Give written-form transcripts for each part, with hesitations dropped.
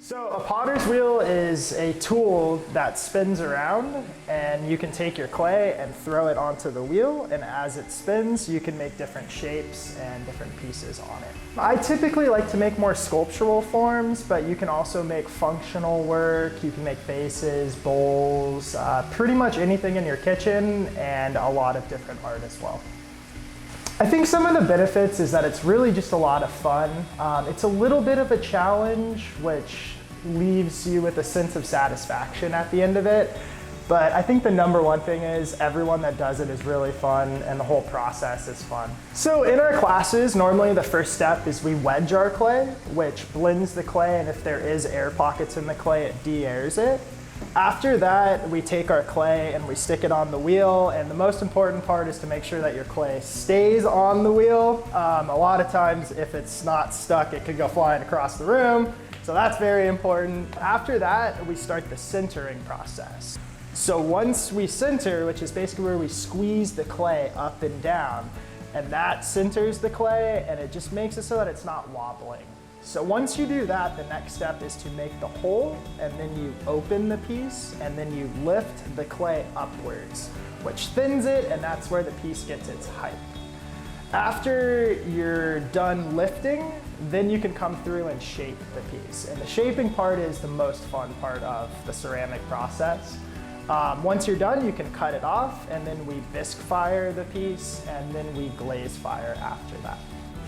So a potter's wheel is a tool that spins around, and you can take your clay and throw it onto the wheel, and as it spins you can make different shapes and different pieces on it. I typically like to make more sculptural forms, but you can also make functional work. You can make vases, bowls, pretty much anything in your kitchen, and a lot of different art as well. I think some of the benefits is that it's really just a lot of fun. It's a little bit of a challenge, which leaves you with a sense of satisfaction at the end of it. But I think the number one thing is everyone that does it is really fun, and the whole process is fun. So in our classes, normally the first step is we wedge our clay, which blends the clay, and if there is air pockets in the clay, it de-airs it. After that, we take our clay and we stick it on the wheel, and the most important part is to make sure that your clay stays on the wheel. A lot of times if it's not stuck, it could go flying across the room, so that's very important. After that, we start the sintering process. So once we sinter, which is basically where we squeeze the clay up and down, and that sinters the clay, and it just makes it so that it's not wobbling. So once you do that, the next step is to make the hole, and then you open the piece, and then you lift the clay upwards, which thins it, and that's where the piece gets its height. After you're done lifting, then you can come through and shape the piece. And the shaping part is the most fun part of the ceramic process. Once you're done, you can cut it off, and then we bisque fire the piece, and then we glaze fire after that.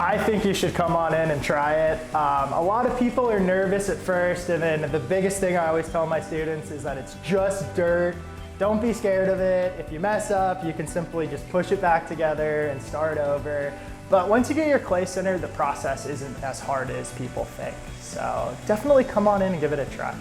I think you should come on in and try it. A lot of people are nervous at first, and then the biggest thing I always tell my students is that it's just dirt. Don't be scared of it. If you mess up, you can simply just push it back together and start over. But once you get your clay centered, the process isn't as hard as people think. So definitely come on in and give it a try.